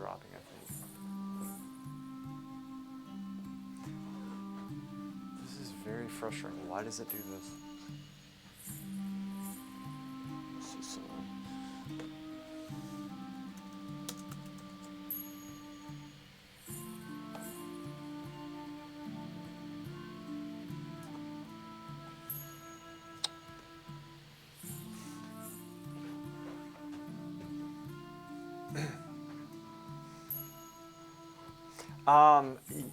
dropping, I think. This is very frustrating. Why does it do this? Let's see something.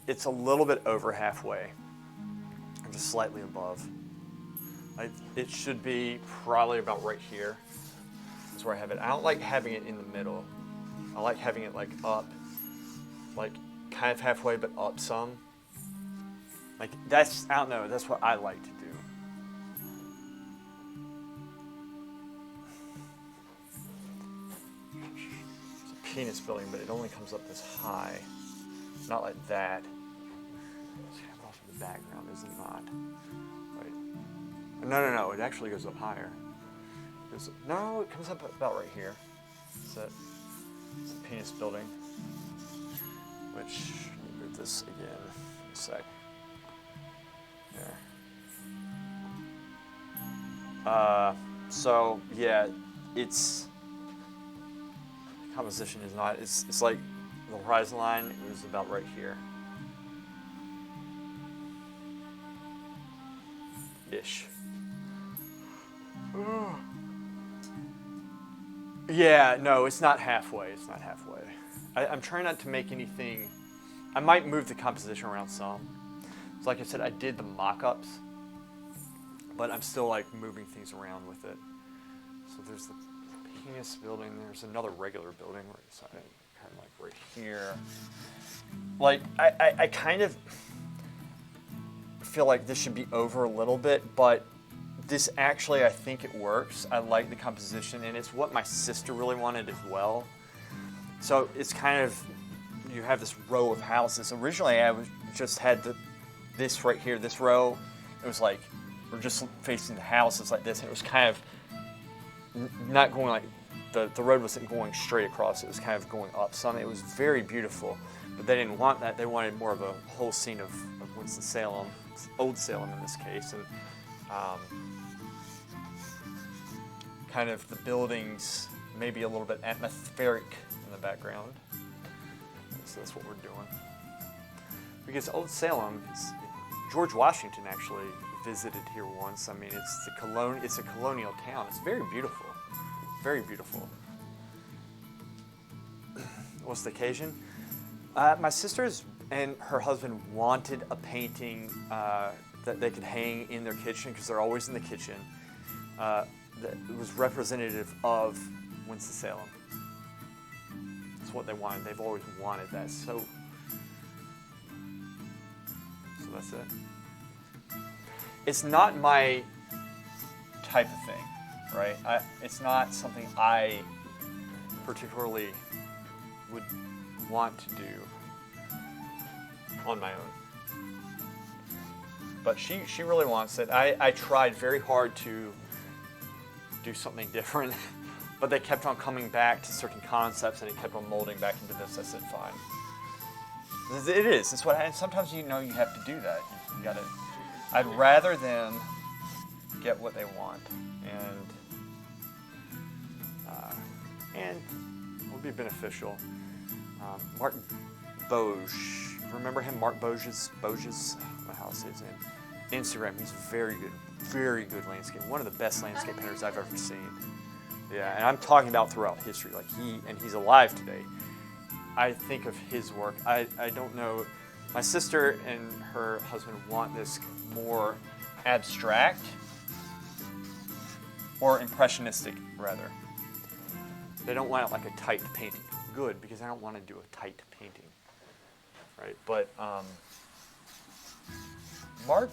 It's a little bit over halfway, or just slightly above. It should be probably about right here. That's where I have it. I don't like having it in the middle. I like having it like up, like kind of halfway, but up some. Like that's, I don't know, that's what I like to do. It's a penis building, but it only comes up this high. Not like that. It's kind of off in the background, is it not? Right. No. It actually goes up higher. No, it comes up about right here. It's a penis building. Which, let me move this again in a sec. There. So yeah, its composition is not. It's like. The horizon line is about right here. Ish. Yeah, no, it's not halfway. It's not halfway. I'm trying not to make anything. I might move the composition around some. So like I said, I did the mock-ups, but I'm still like moving things around with it. So there's the penis building. There's another regular building where it's kind of like right here. Like I kind of feel like this should be over a little bit, but this actually, I think it works. I like the composition, and it's what my sister really wanted as well. So it's kind of, you have this row of houses. Originally, I just had this right here, this row. It was like, we're just facing the houses like this, and it was kind of not going like, the road wasn't going straight across. It was kind of going up some. It was very beautiful, but they didn't want that. They wanted more of a whole scene of Winston-Salem, Old Salem in this case, and kind of the buildings maybe a little bit atmospheric in the background. So that's what we're doing. Because Old Salem, George Washington actually visited here once. I mean, it's a colonial town. It's very beautiful. Very beautiful. What's the occasion? My sisters and her husband wanted a painting that they could hang in their kitchen, because they're always in the kitchen, that was representative of Winston-Salem. That's what they wanted. They've always wanted that. So that's it. It's not my type of thing. Right? It's not something I particularly would want to do on my own. But she really wants it. I tried very hard to do something different, but they kept on coming back to certain concepts, and it kept on molding back into this. I said, fine. It is. It's what. And sometimes you have to do that. You gotta. I'd rather them get what they want, and it would be beneficial. Mark Boge, remember him? Mark Boge's, I don't know how to say his name. Instagram, he's very good landscape. One of the best landscape painters I've ever seen. Yeah, and I'm talking about throughout history. Like he's alive today. I think of his work. I don't know. My sister and her husband want this more abstract, or impressionistic, rather. They don't want it like a tight painting. Good, because I don't want to do a tight painting, right? But Mark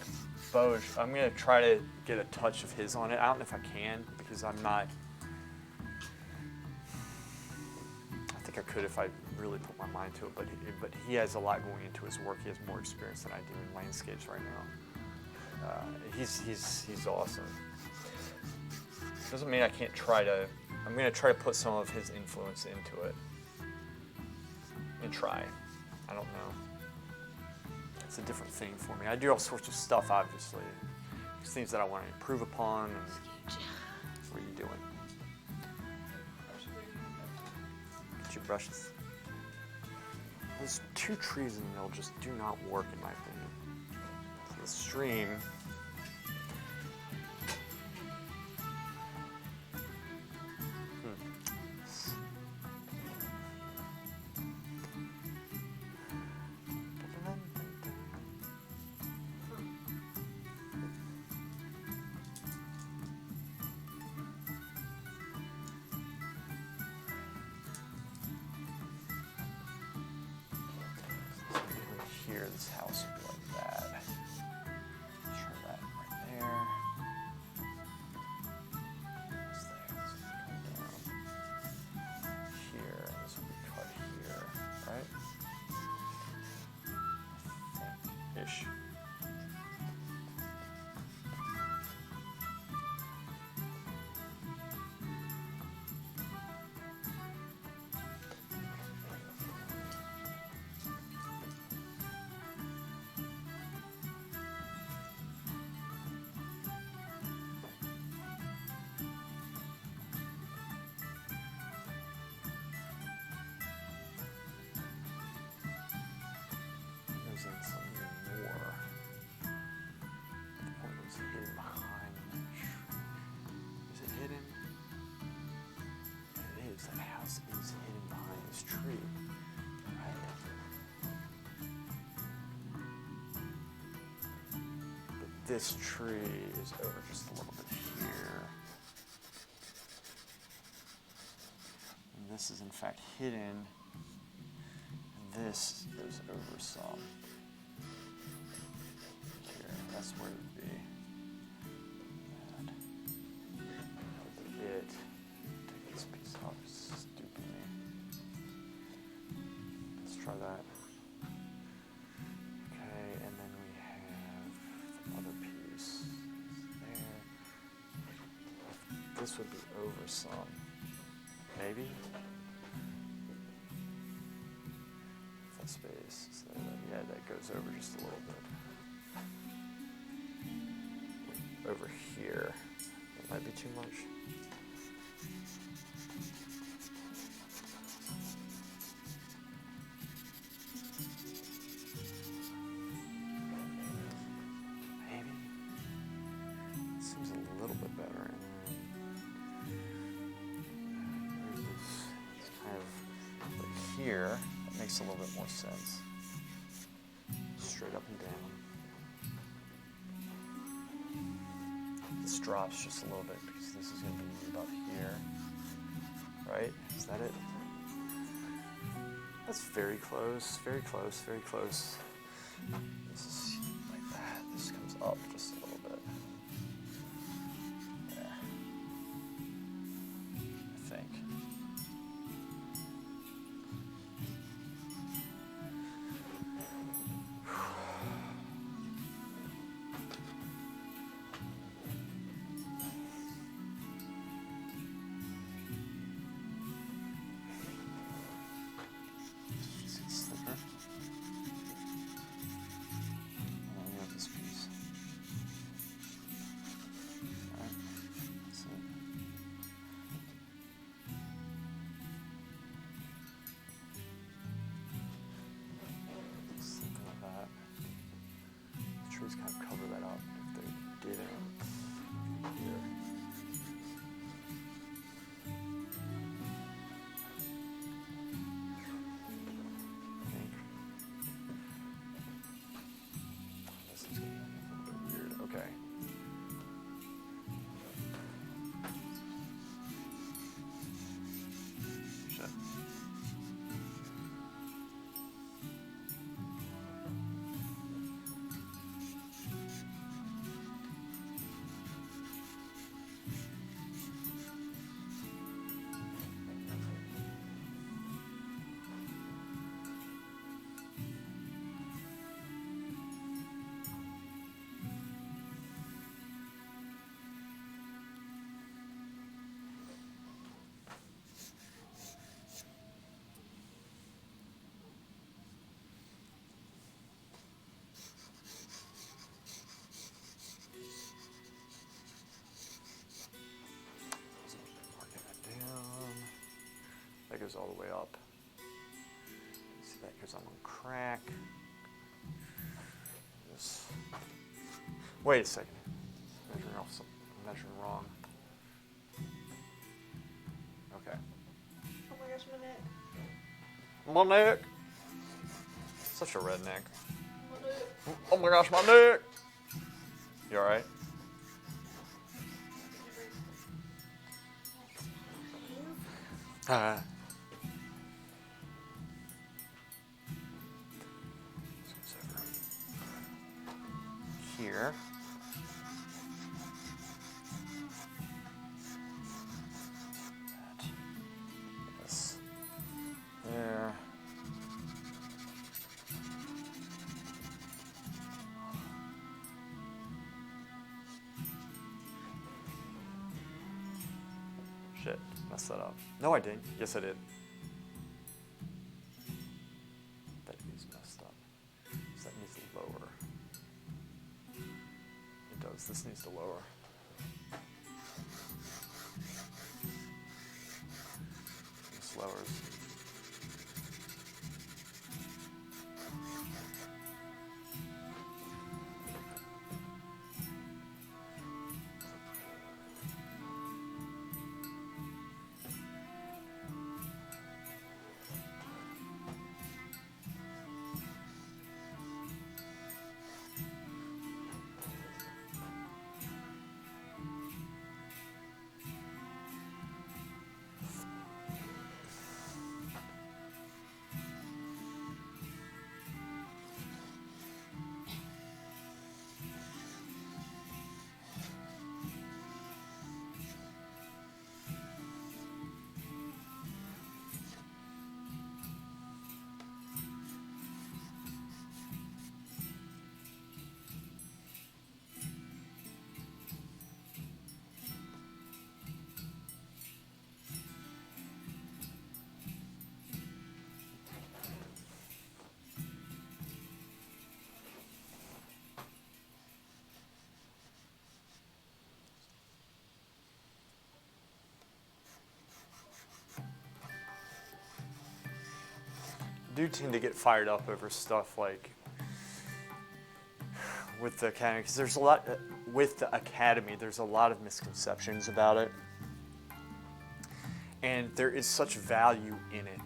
Boge, I'm going to try to get a touch of his on it. I don't know if I can, because I'm not. I think I could if I really put my mind to it, but he has a lot going into his work. He has more experience than I do in landscapes right now. He's awesome. Doesn't mean I can't try to. I'm going to try to put some of his influence into it. and try. I don't know. It's a different thing for me. I do all sorts of stuff, obviously. There's things that I want to improve upon. And what are you doing? Get your brushes. Those two trees in the middle just do not work, in my opinion. So the stream. Here, this house would be like that. Turn that right there. This there, this would come down here, and this would be cut here, right? Ish. Something more. The point was hidden behind the tree. Is it hidden? It is. That house is hidden behind this tree. Right? But this tree is over just a little bit here. And this is in fact hidden. And this goes over some. That's where it would be. Take this piece off stupidly. Let's try that. Okay, and then we have the other piece there. This would be over some. Maybe? That space. So yeah, that goes over just a little bit. Over here. That might be too much. Maybe. It seems a little bit better. And then there's this, it's kind of like here. That makes a little bit more sense. Straight up and down. This drops just a little bit because this is going to be about here, right? Is that it? That's very close, very close, very close. This is like that. This comes up just a little bit. There. I think. Slipper. And then we have this piece. That goes all the way up. See, that goes on one crack. This. Wait a second. I'm measuring wrong. Okay. Oh my gosh, my neck. My neck. Such a redneck. My neck. Oh my gosh, my neck. You alright? Here. Yes. There. Shit, messed that up. No, I didn't. Yes, I did. That is messed up. So that needs to lower. It does. This needs to lower. This lowers. I do tend to get fired up over stuff like with the academy, because there's a lot with the academy. There's a lot of misconceptions about it, and there is such value in it,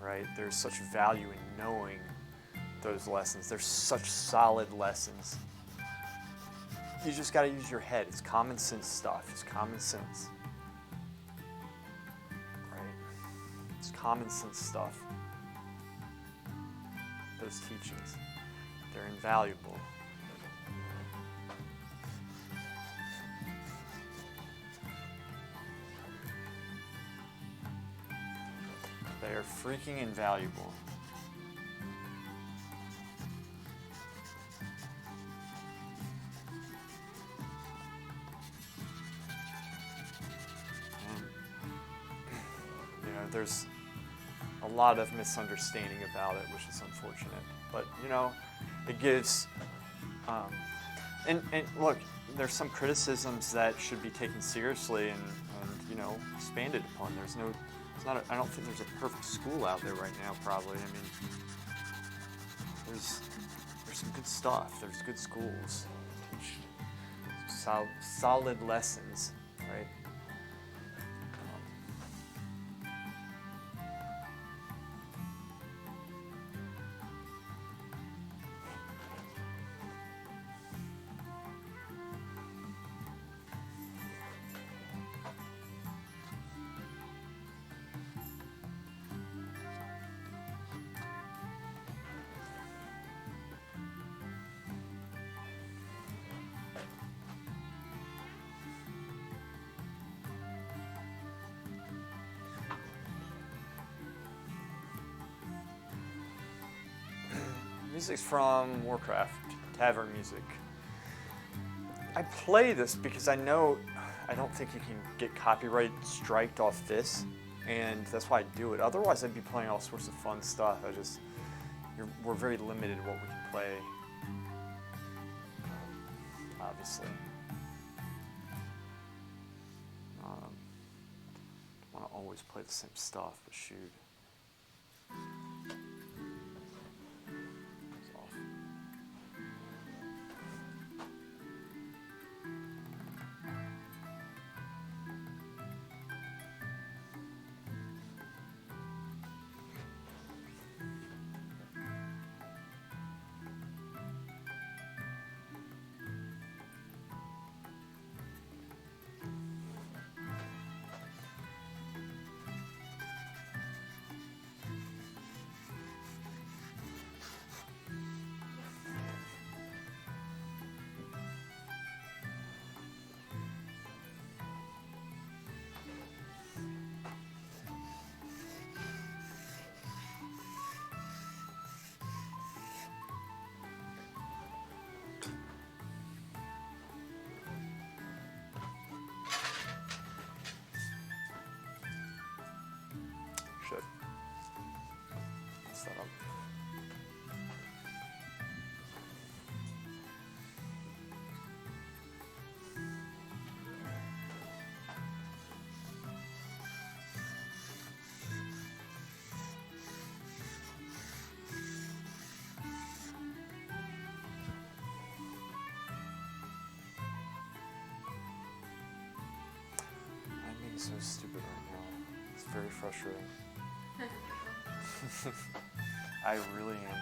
right? There's such value in knowing those lessons. There's such solid lessons. You just got to use your head. It's common sense stuff. It's common sense, right? It's common sense stuff. Those teachings, they're invaluable. They are freaking invaluable. And, you know, there's a lot of misunderstanding about it, which is unfortunate. But, you know, it gives, and look, there's some criticisms that should be taken seriously and you know, expanded upon. There's no, it's not, I don't think there's a perfect school out there right now, probably. I mean, there's some good stuff. There's good schools. Teach solid lessons, right? Music's from Warcraft, Tavern music. I play this because I know I don't think you can get copyright striked off this, and that's why I do it. Otherwise, I'd be playing all sorts of fun stuff. We're very limited in what we can play, obviously. I want to always play the same stuff, but shoot. It's off. Shit. Messed that up. I'm being so stupid right now. It's very frustrating. I really am.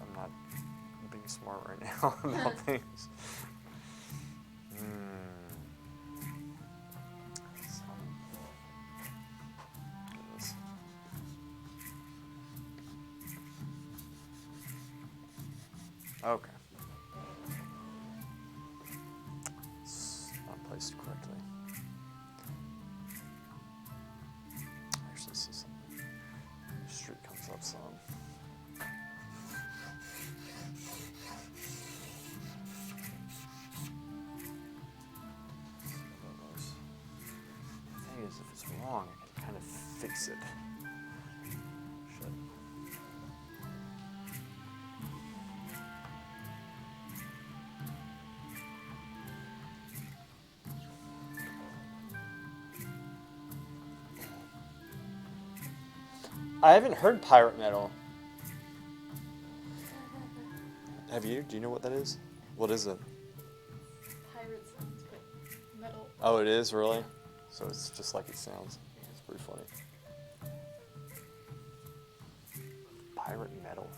I'm not being smart right now about things. Goodness. Okay. It's not placed correctly. Actually, see something. The street comes up some. If it's wrong, I can kind of fix it. Shit. I haven't heard pirate metal. Have you? Do you know what that is? What is it? Pirate sounds, but metal. Oh, it is? Really? So it's just like it sounds. It's pretty funny. Pirate metal.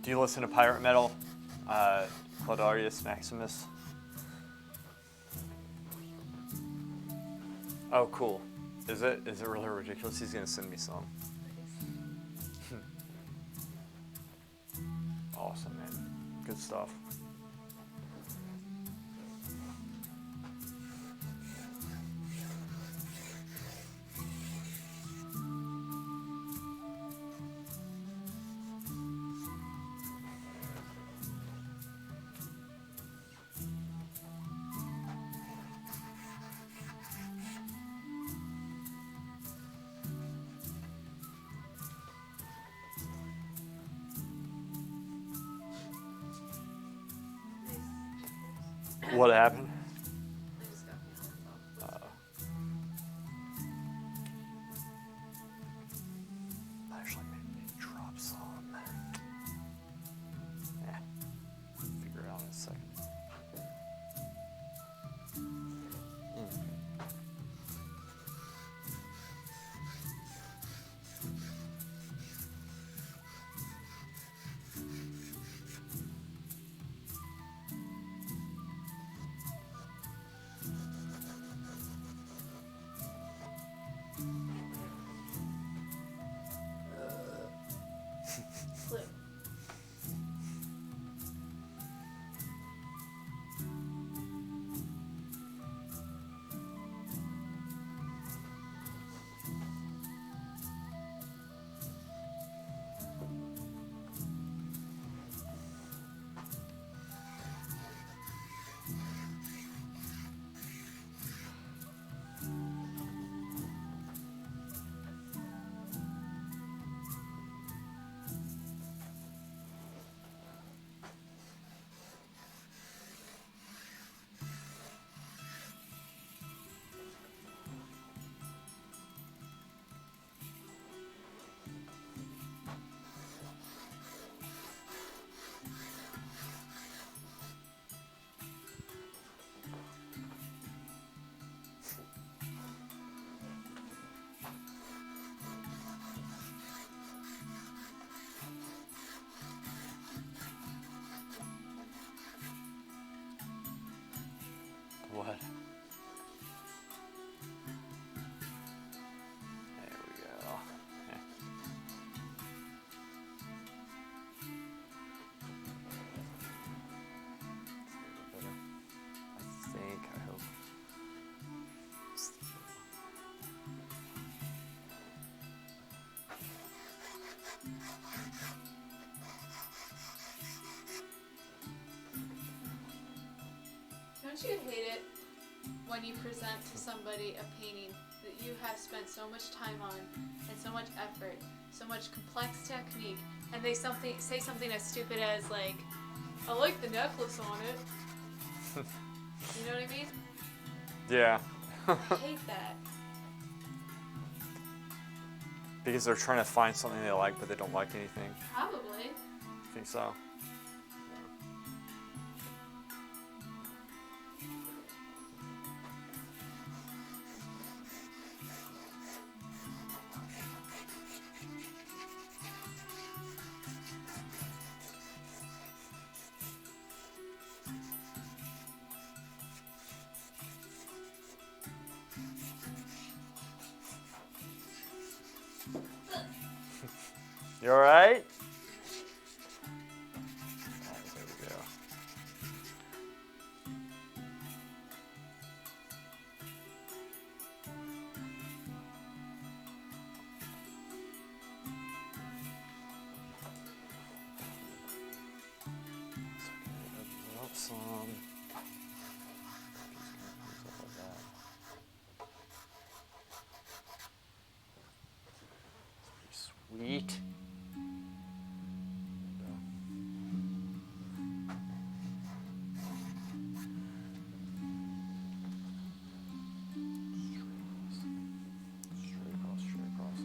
Do you listen to pirate metal? Claudarius Maximus. Oh, cool. Is it really ridiculous? He's gonna send me some. Awesome, man. Good stuff. What happened? I just got me on the phone. Actually, maybe drop some. Figure it out in a second. Flip. What? There we go. I think, I hope. Don't you hate it when you present to somebody a painting that you have spent so much time on and so much effort, so much complex technique, and they say something as stupid as like, I like the necklace on it. You know what I mean? Yeah. I hate that. Because they're trying to find something they like, but they don't like anything. Probably. I think so. You alright? There we go. Some. Sweet. Straight across.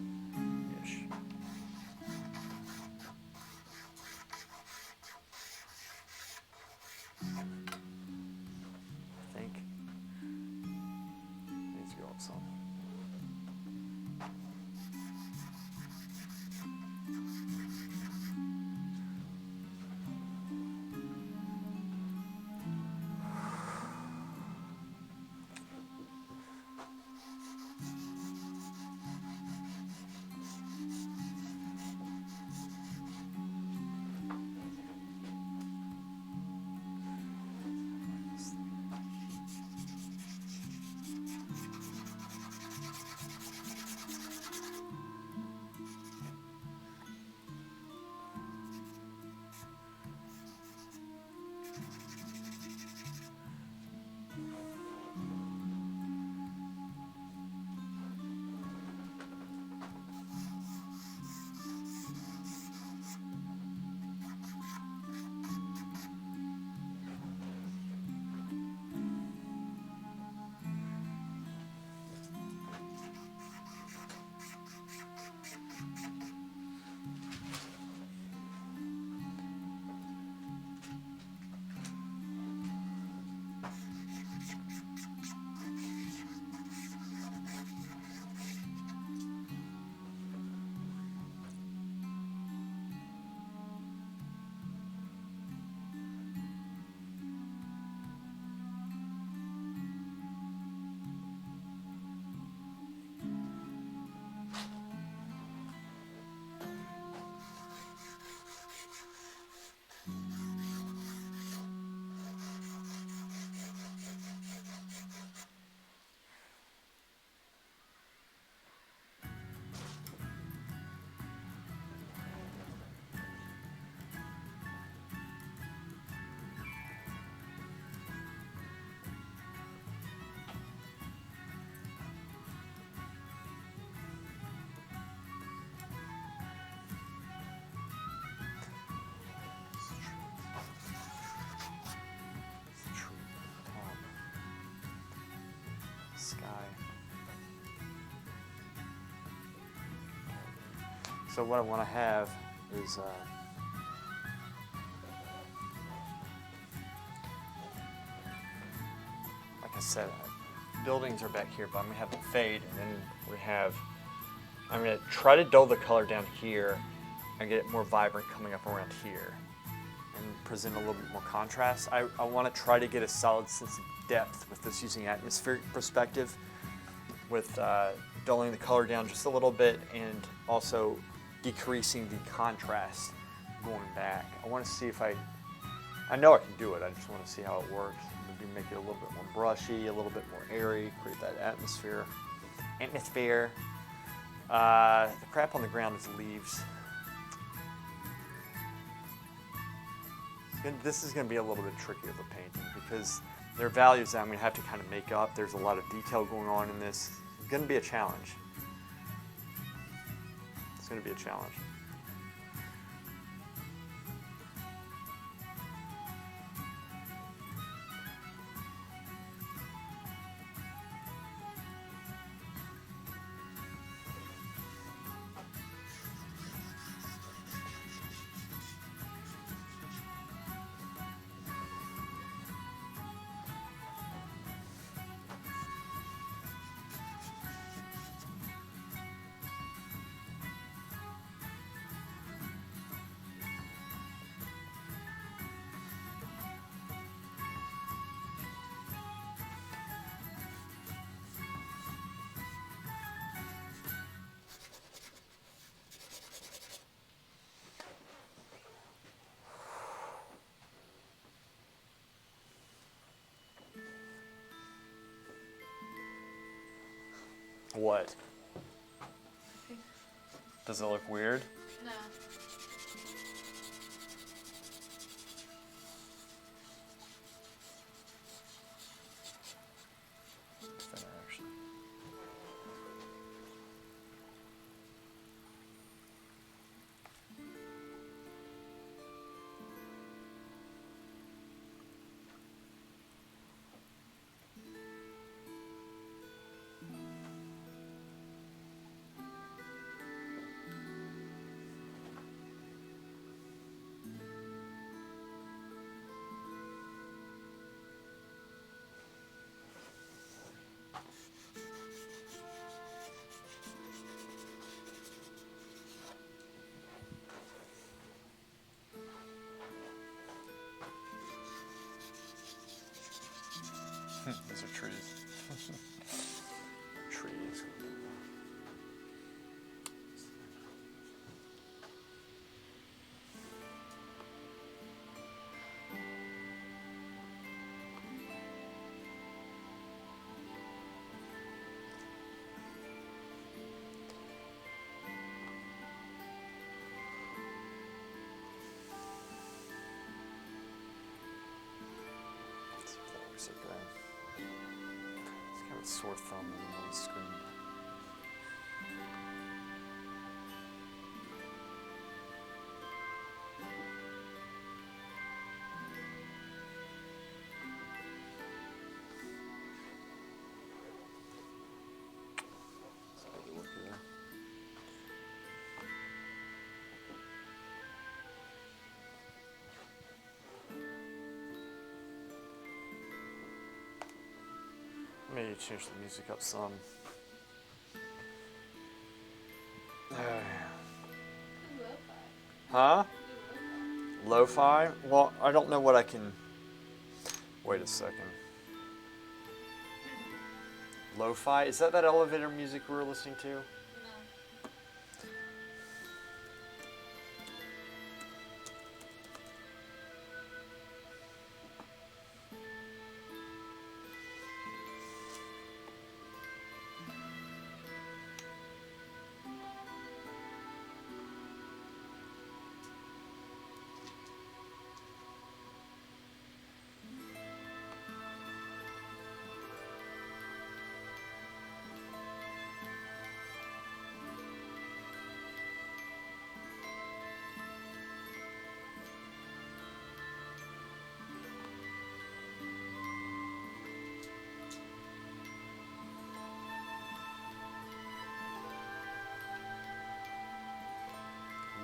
Ish. I think. Needs to go up some. Sky. So what I want to have is like I said, buildings are back here, but I'm gonna have them fade, and then I'm gonna try to dull the color down here and get it more vibrant coming up around here and present a little bit more contrast. I want to try to get a solid sense of depth with this using atmospheric perspective, with dulling the color down just a little bit and also decreasing the contrast going back. I want to see if I know I can do it, I just want to see how it works. Maybe make it a little bit more brushy, a little bit more airy, create that atmosphere. The crap on the ground is leaves. This is going to be a little bit tricky of a painting because there are values that I'm going to have to kind of make up. There's a lot of detail going on in this. It's going to be a challenge. It's going to be a challenge. What? Does it look weird? No. Thinner, actually. These are trees. Trees. Let's see if that looks okay. It's kind of a sore thumb on the screen. Let's take a look here. Maybe change the music up some. Huh? Lo-fi? Well, I don't know what I can... Wait a second. Lo-fi? Is that elevator music we were listening to? No.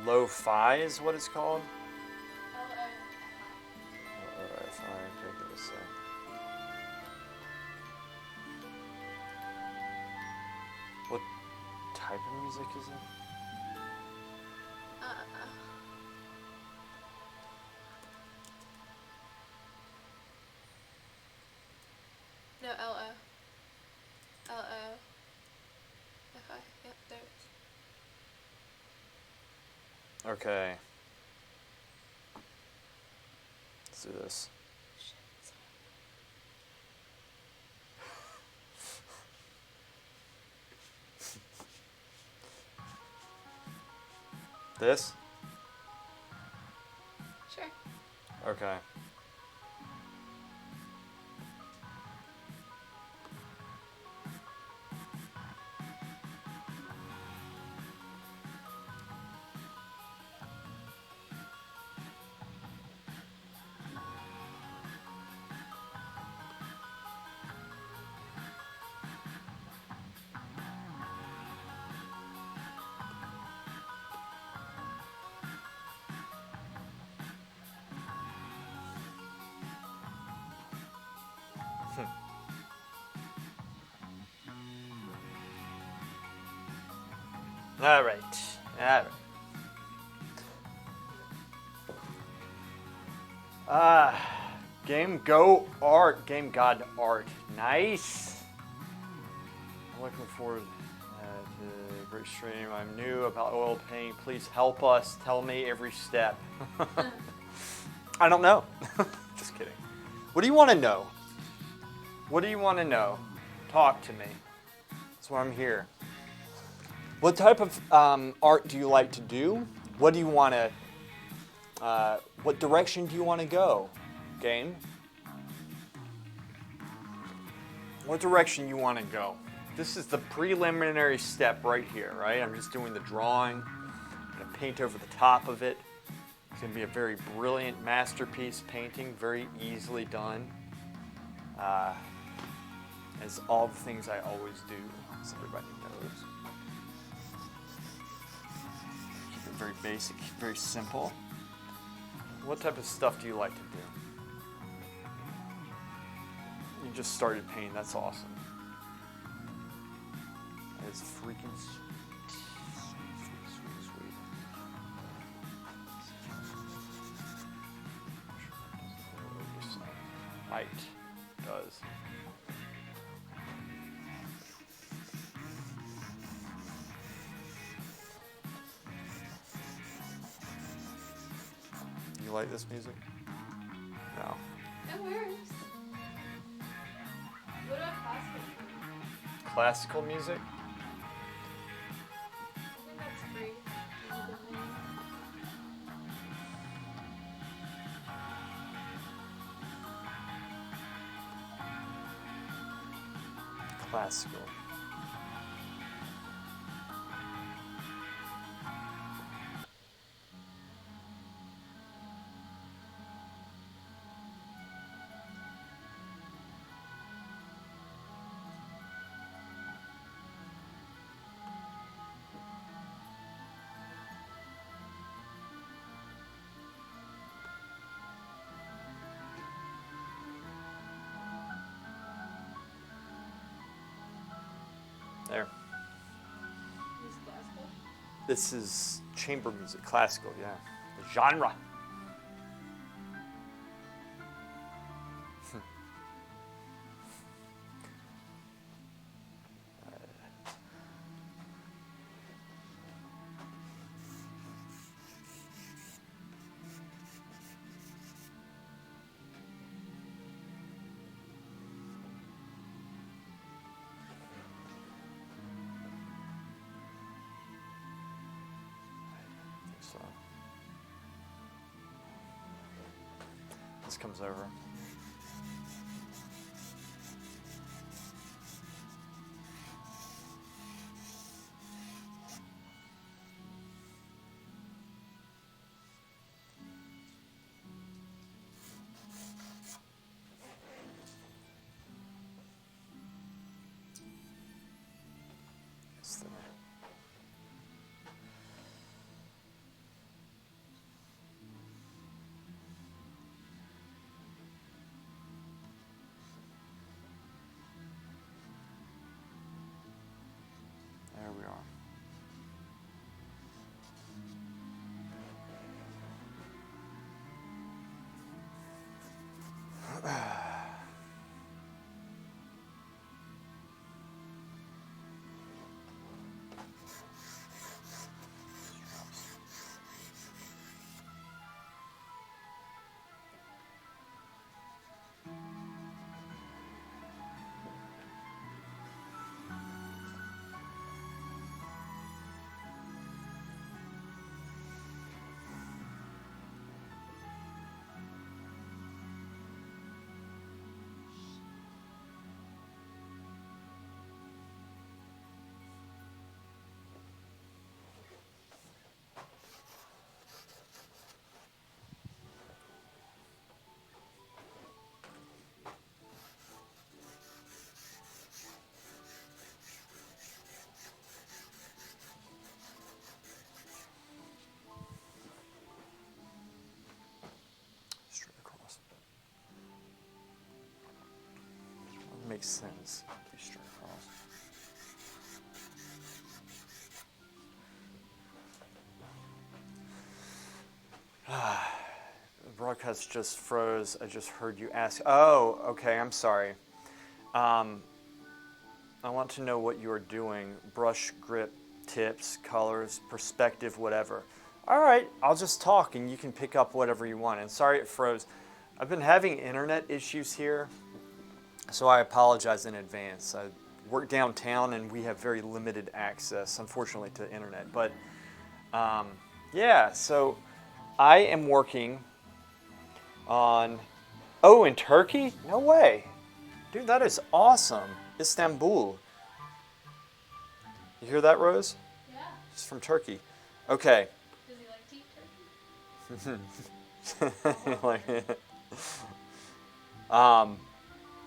Lo-fi is what it's called? L-O-F-I. Lo-fi, okay, give it a sec. What type of music is it? No, L-O. L-O-F-I. Yep, there it is. Okay. Let's do this. Shit, sorry. This? Sure. Okay. All right. All right. Game Go Art. Game God Art. Nice. I'm looking forward to a great stream. I'm new about oil painting. Please help us. Tell me every step. I don't know. Just kidding. What do you want to know? What do you want to know? Talk to me. That's why I'm here. What type of art do you like to do? What do you want to, what direction do you want to go, game? What direction you want to go? This is the preliminary step right here, right? I'm just doing the drawing. I'm going to paint over the top of it. It's going to be a very brilliant masterpiece painting, very easily done. As all the things I always do, as everybody knows. Keep it very basic, very simple. What type of stuff do you like to do? You just started painting, that's awesome. That is freaking sweet. Might does. You like this music? No. It works. What about classical? Classical music? I think that's free. Classical. There. Is classical? This is chamber music, classical, yeah. The genre. So this comes over. It's the makes sense. Pretty straight across. The broadcast just froze. I just heard you ask. Oh, okay. I'm sorry. I want to know what you are doing. Brush grip, tips, colors, perspective, whatever. All right, I'll just talk and you can pick up whatever you want. And sorry it froze. I've been having internet issues here, so I apologize in advance. I work downtown and we have very limited access, unfortunately, to the internet. But yeah, so I am working on, oh, in Turkey? No way. Dude, that is awesome. Istanbul. You hear that, Rose? Yeah. She's from Turkey. Okay. Does he like to eat turkey?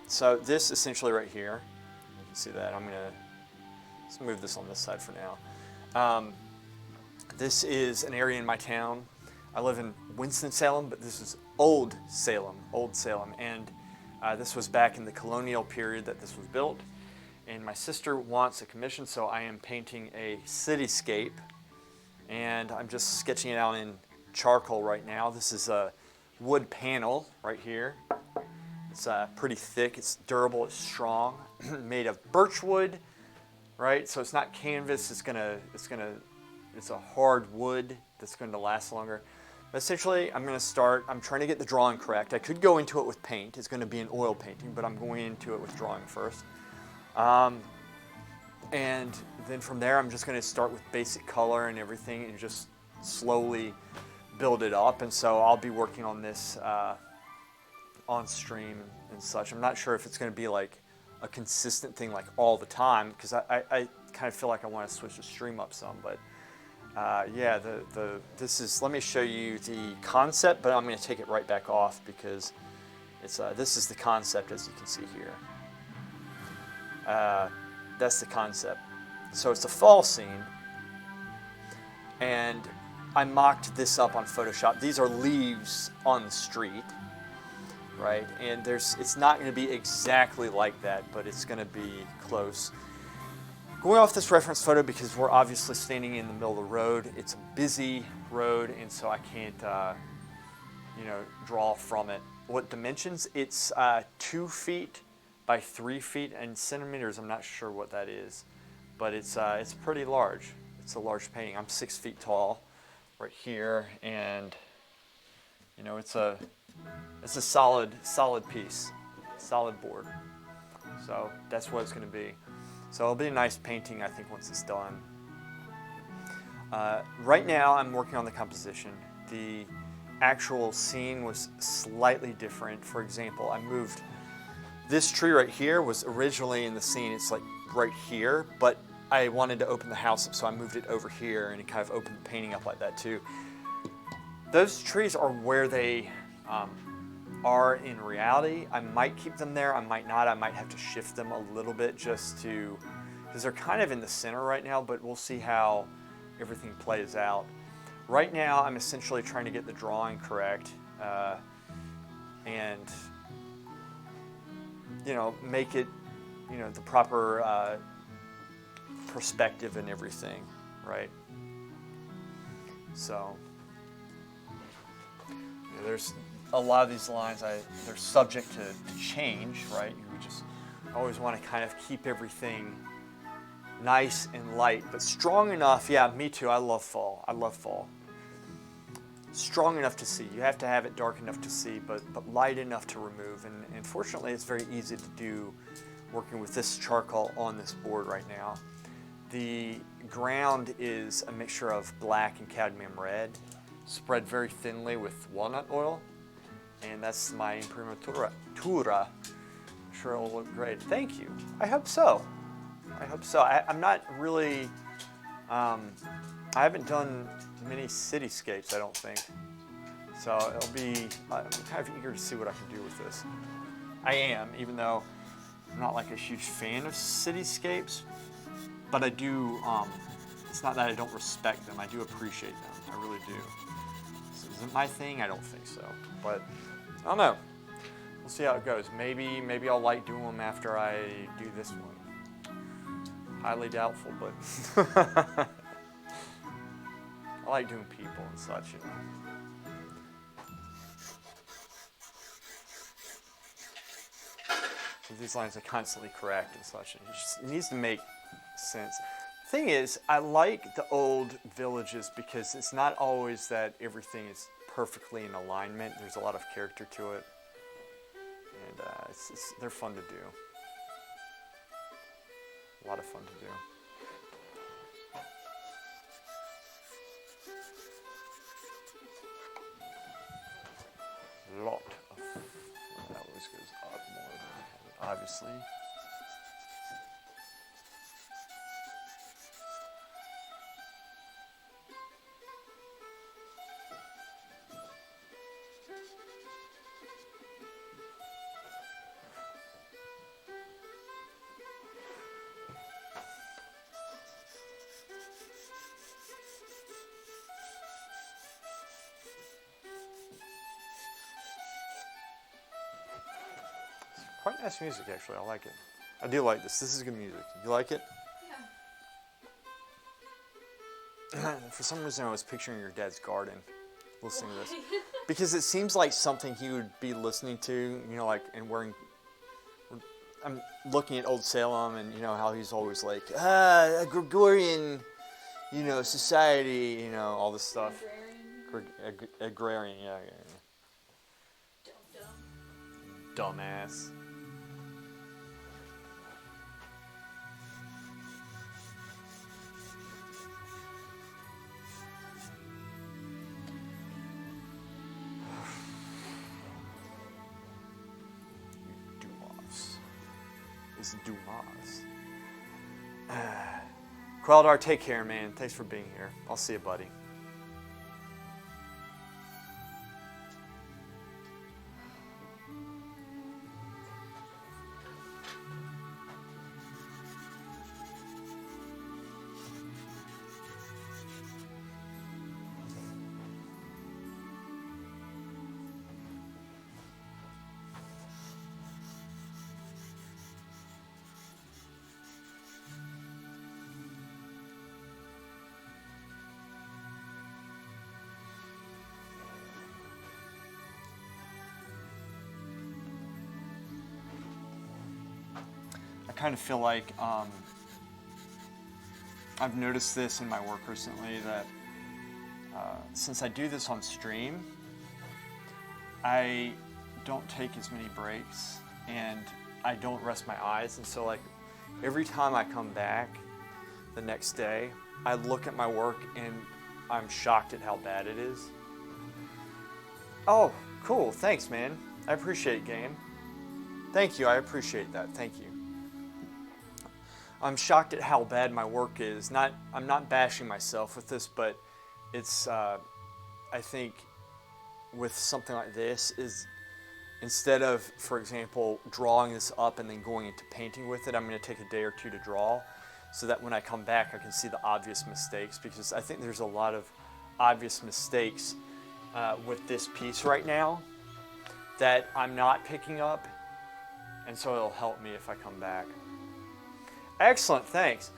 So this essentially right here, you can see that. I'm gonna let's move this on this side for now. This is an area in my town. I live in Winston-Salem, but this is Old Salem, and this was back in the colonial period that this was built. And my sister wants a commission, so I am painting a cityscape, and I'm just sketching it out in charcoal right now. This is a wood panel right here. It's pretty thick, it's durable, it's strong, made of birch wood, right? So it's not canvas, it's a hard wood that's going to last longer. But essentially, I'm trying to get the drawing correct. I could go into it with paint. It's going to be an oil painting, but I'm going into it with drawing first. And then from there, I'm just going to start with basic color and everything and just slowly build it up. And so I'll be working on this on stream and such. I'm not sure if it's going to be like a consistent thing like all the time, because I kind of feel like I want to switch the stream up some, but yeah, let me show you the concept, but I'm going to take it right back off because this is the concept, as you can see here. That's the concept. So it's a fall scene, and I mocked this up on Photoshop. These are leaves on the street, right? And it's not going to be exactly like that, but it's going to be close. Going off this reference photo because we're obviously standing in the middle of the road. It's a busy road, and so I can't, draw from it. What dimensions? It's 2 feet by 3 feet, and centimeters, I'm not sure what that is, but it's pretty large. It's a large painting. I'm 6 feet tall, right here, and it's a solid piece, solid board. So that's what it's going to be. So it'll be a nice painting, I think, once it's done. Right now, I'm working on the composition. The actual scene was slightly different. For example, I moved this tree right here was originally in the scene. It's like right here, but I wanted to open the house up, so I moved it over here, and it kind of opened the painting up like that too. Those trees are where they are in reality. I might keep them there, I might not. I might have to shift them a little bit just to, because they're kind of in the center right now, but we'll see how everything plays out. Right now, I'm essentially trying to get the drawing correct and make it, the proper perspective and everything, right? So there's a lot of these lines, they're subject to change, right? You just always want to kind of keep everything nice and light, but strong enough. Yeah, me too. I love fall. Strong enough to see. You have to have it dark enough to see, but light enough to remove. And fortunately, it's very easy to do working with this charcoal on this board right now. The ground is a mixture of black and cadmium red, spread very thinly with walnut oil. And that's my imprimatura. I'm sure it'll look great. Thank you. I hope so. I'm not really, I haven't done many cityscapes, I don't think. So I'm kind of eager to see what I can do with this. I am, even though I'm not like a huge fan of cityscapes, but I do, it's not that I don't respect them, I do appreciate them, I really do. So is it my thing? I don't think so, but I don't know. We'll see how it goes. Maybe I'll like doing them after I do this one. Highly doubtful, but I like doing people and such, you know. So these lines are constantly correct and such. And it needs to make sense. Thing is, I like the old villages because it's not always that everything is perfectly in alignment. There's a lot of character to it, and they're fun to do. A lot of fun to do. Lot of that always goes up more than obviously. Quite nice music, actually. I like it. I do like this. This is good music. You like it? Yeah. For some reason, I was picturing your dad's garden, listening to this, because it seems like something he would be listening to. You know, like and wearing. I'm looking at Old Salem, and you know how he's always like, a Gregorian, you know, society, you know, all this stuff. Agrarian, yeah. Dumbass. Is Dumas. Queldar, take care, man. Thanks for being here. I'll see you, buddy. I kind of feel like I've noticed this in my work recently that since I do this on stream, I don't take as many breaks and I don't rest my eyes. And so like every time I come back the next day, I look at my work and I'm shocked at how bad it is. Oh, cool. Thanks, man. I appreciate game. Thank you. I appreciate that. Thank you. I'm shocked at how bad my work is. I'm not bashing myself with this, but it's, I think with something like this is instead of, for example, drawing this up and then going into painting with it, I'm going to take a day or two to draw so that when I come back I can see the obvious mistakes, because I think there's a lot of obvious mistakes with this piece right now that I'm not picking up, and so it'll help me if I come back. Excellent, thanks.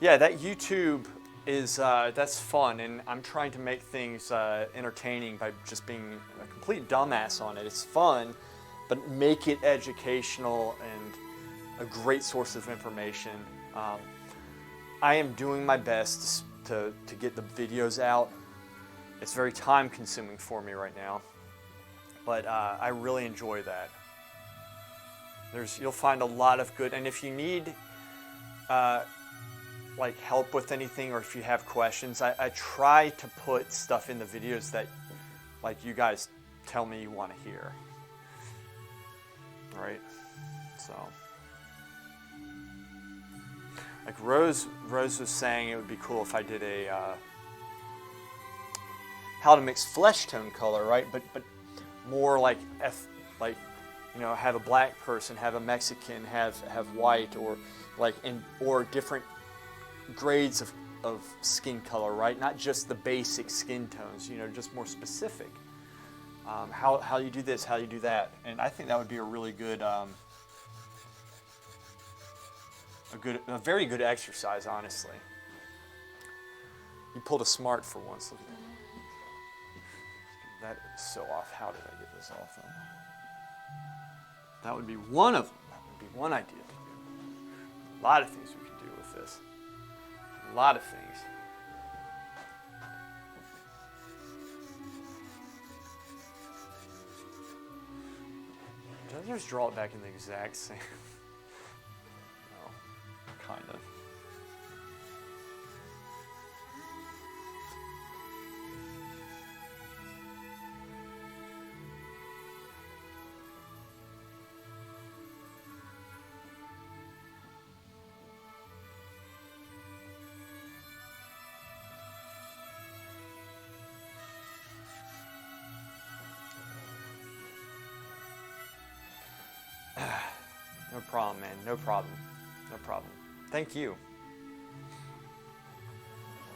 Yeah, that YouTube is, that's fun, and I'm trying to make things entertaining by just being a complete dumbass on it. It's fun, but make it educational and a great source of information. I am doing my best to get the videos out. It's very time consuming for me right now, but I really enjoy that. You'll find a lot of good, and if you need like help with anything, or if you have questions, I try to put stuff in the videos that like you guys tell me you want to hear. Right? So like Rose was saying it would be cool if I did a how to mix flesh tone color, right? But more like you know, have a black person, have a Mexican, have white, or like or different grades of skin color, right? Not just the basic skin tones, you know, just more specific. how you do this, how you do that. And I think that would be a really good, a very good exercise, honestly. You pulled a smart for once. Look at that. That is so off. How did I get this off? That would be one of them. That would be one idea to do. A lot of things we can do with this. A lot of things. Did I just draw it back in the exact same? No, kind of. No problem, man. No problem. No problem. Thank you.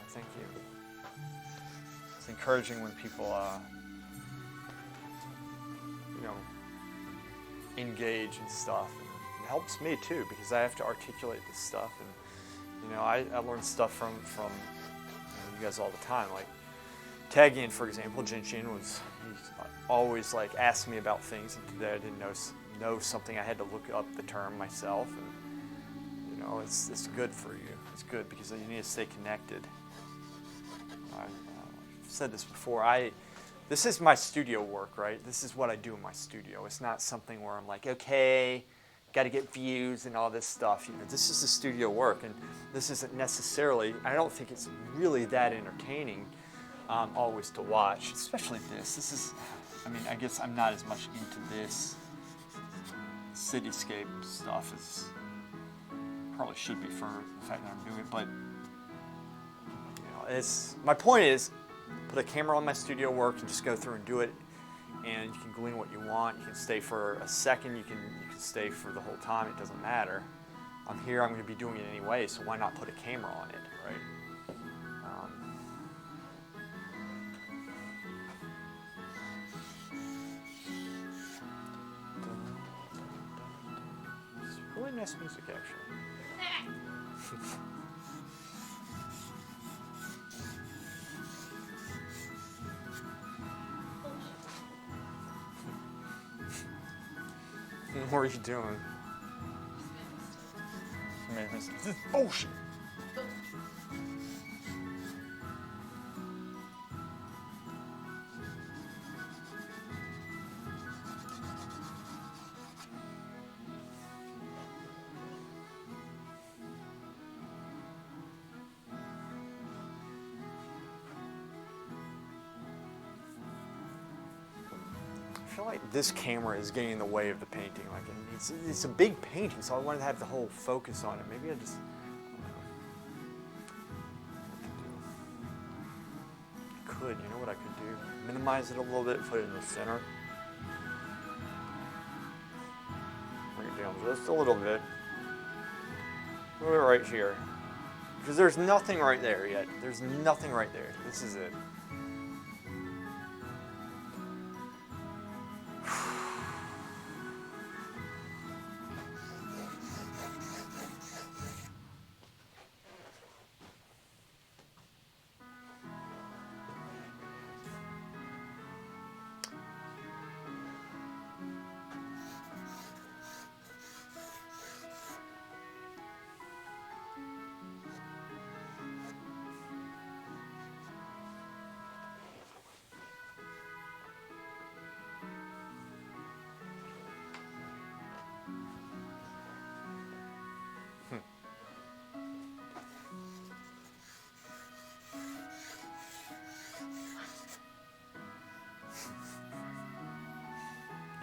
Thank you. It's encouraging when people, engage and stuff. And it helps me too because I have to articulate this stuff. And I learn stuff from you guys all the time. Like tagging, for example, Jinshin he's always like asked me about things, and today I didn't know something. I had to look up the term myself, and it's good for you. It's good because you need to stay connected. I've said this before. This is my studio work, right? This is what I do in my studio. It's not something where I'm like, okay, got to get views and all this stuff. This is the studio work, and this isn't necessarily. I don't think it's really that entertaining always to watch, especially this. This is. I guess I'm not as much into this cityscape stuff as probably should be for the fact that I'm doing it, but my point is put a camera on my studio work and just go through and do it, and you can glean what you want. You can stay for a second, you can stay for the whole time, it doesn't matter. I'm here, I'm going to be doing it anyway, so why not put a camera on it, right? It's really nice music, actually. What are you doing? This is bullshit. I feel like this camera is getting in the way of the painting. Like it's a big painting, so I wanted to have the whole focus on it. Maybe I just, I could, you know what I could do? Minimize it a little bit, put it in the center. Bring it down just a little bit. Put it right here. Because there's nothing right there yet. There's nothing right there. This is it.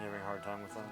You having a hard time with that?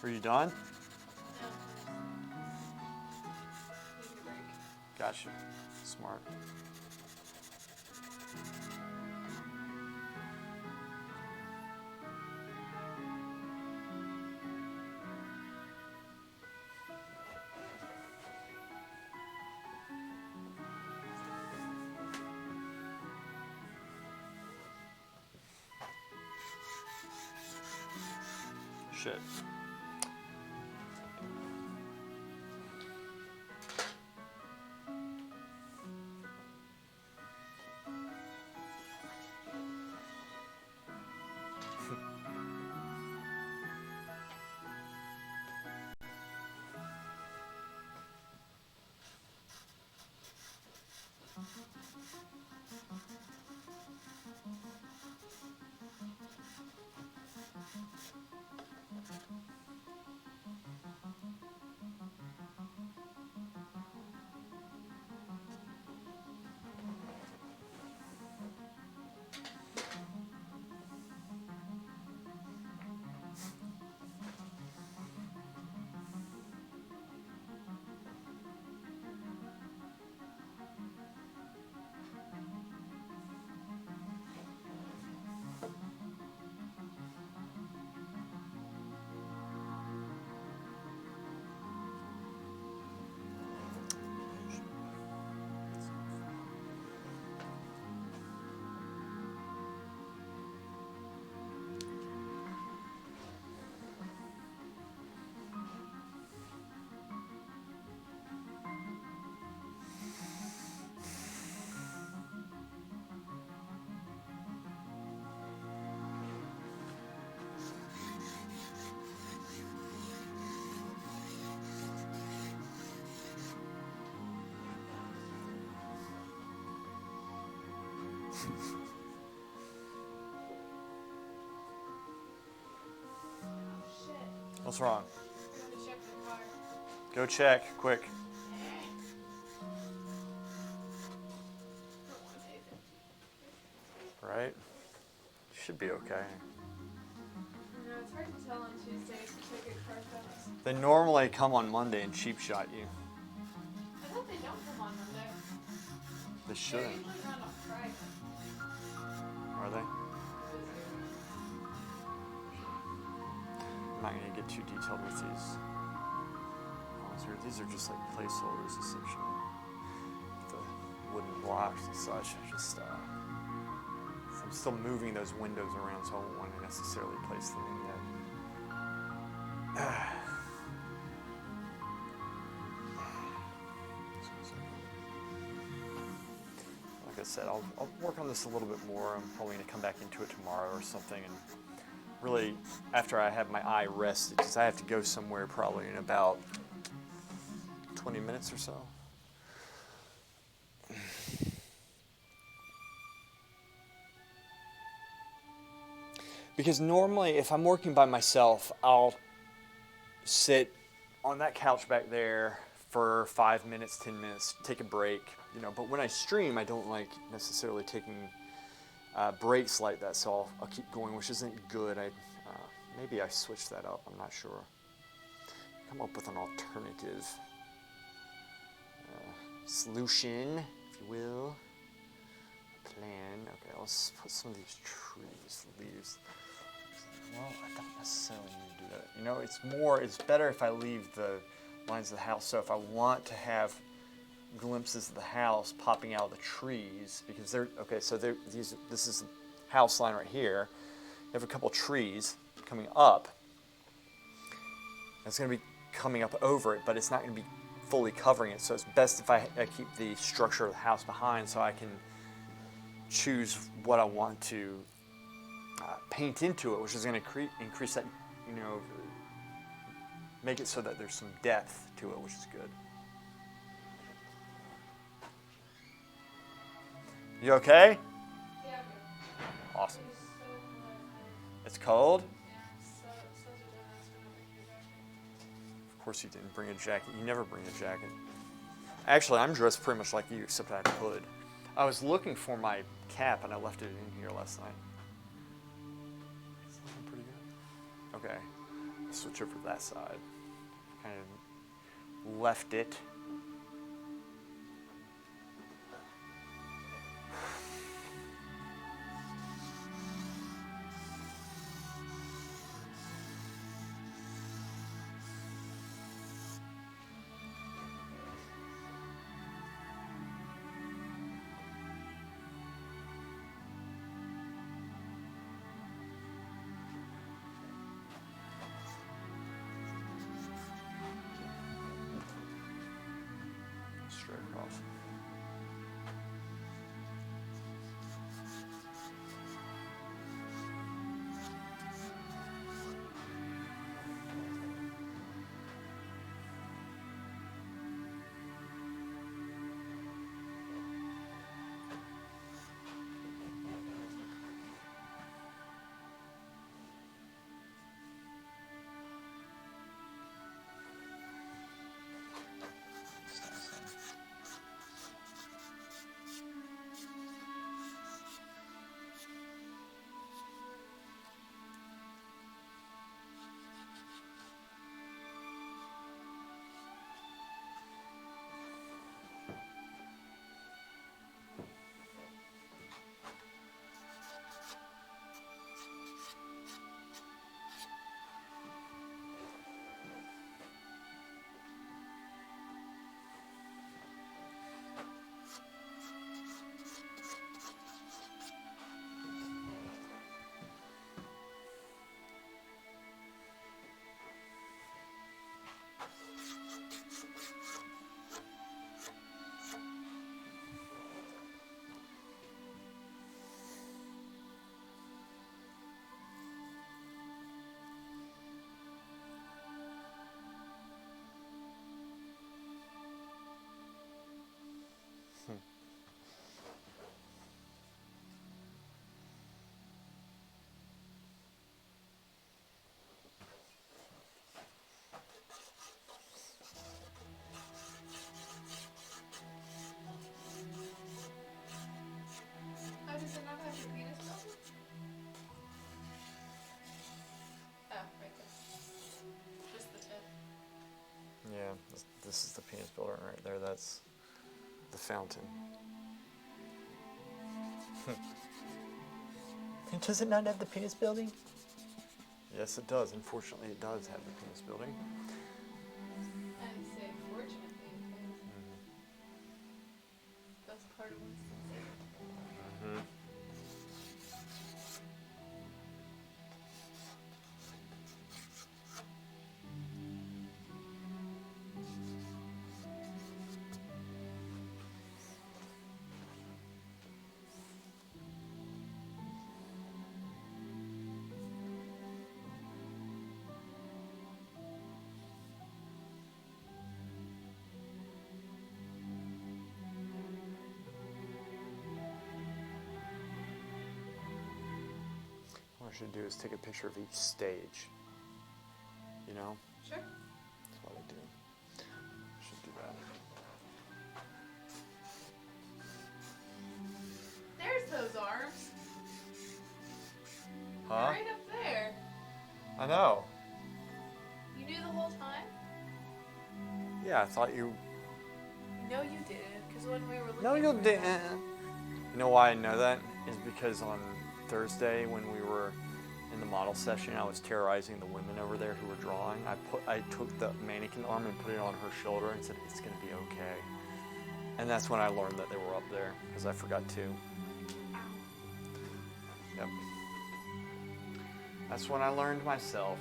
Are you done? No. Take a break. Gotcha. Smart. Shit. Shit. What's wrong? I'm gonna check the car. Go check, quick. Don't want to pay 50. Right? Should be okay. No, it's hard to tell on Tuesdays if they get car thefts. They normally come on Monday and cheap shot you. I thought they don't come on Monday. They They're shouldn't. usually around on Friday. Are they? I'm not going to get too detailed with these. These are just like placeholders, essentially. The wooden blocks and such. Just, I'm still moving those windows around, so I won't want to necessarily place them in yet. Like I said, I'll work on this a little bit more. I'm probably going to come back into it tomorrow or something, and really, after I have my eye rested, because I have to go somewhere probably in about 20 minutes or so. Because normally, if I'm working by myself, I'll sit on that couch back there for 5 minutes, 10 minutes, take a break, you know. But when I stream, I don't like necessarily taking breaks like that, so I'll keep going, which isn't good. Maybe I switch that up. I'm not sure. Come up with an alternative solution, if you will. Plan. Okay, let's put some of these trees, leaves. Well, I don't necessarily need to do that. You know, it's better if I leave the lines of the house. So if I want to have glimpses of the house popping out of the trees, because this is the house line right here. You have a couple trees coming up. It's going to be coming up over it, but it's not going to be fully covering it. So it's best if I keep the structure of the house behind, so I can choose what I want to paint into it, which is going to increase that, you know, make it so that there's some depth to it, which is good. You okay? Yeah, good. Awesome. It's so cold. It's cold? Yeah, so are done asking about your jacket. Of course you didn't bring a jacket. You never bring a jacket. Actually, I'm dressed pretty much like you, except I have a hood. I was looking for my cap, and I left it in here last night. Is that pretty good? Okay. switch over to that side. Kind of left it. Straight across. How does it not have your penis button? Oh, right there. Just the tip. Yeah, this is the penis builder right there. That's the fountain. Does it not have the penis building? Yes, it does. Unfortunately, it does have the penis building. I say fortunately because that's part of what's insane. What I should do is take a picture of each stage. You know? Sure. That's what I do. I should do that. There's those arms. Huh? Right up there. I know. You knew the whole time? Yeah, I thought you... No, you didn't. Because when we were looking No, you for didn't. that- You know why I know that? Is because on Thursday when we were in the model session, I was terrorizing the women over there who were drawing. I took the mannequin arm and put it on her shoulder and said, it's going to be okay. And that's when I learned that they were up there, because I forgot to. Yep. That's when I learned myself.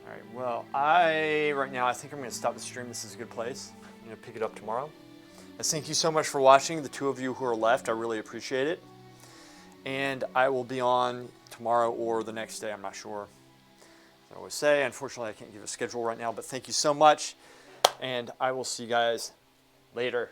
All right, well, right now, I think I'm going to stop the stream. This is a good place. I'm going to pick it up tomorrow. Thank you so much for watching. The two of you who are left, I really appreciate it. And I will be on tomorrow or the next day. I'm not sure. As I always say, unfortunately, I can't give a schedule right now. But thank you so much. And I will see you guys later.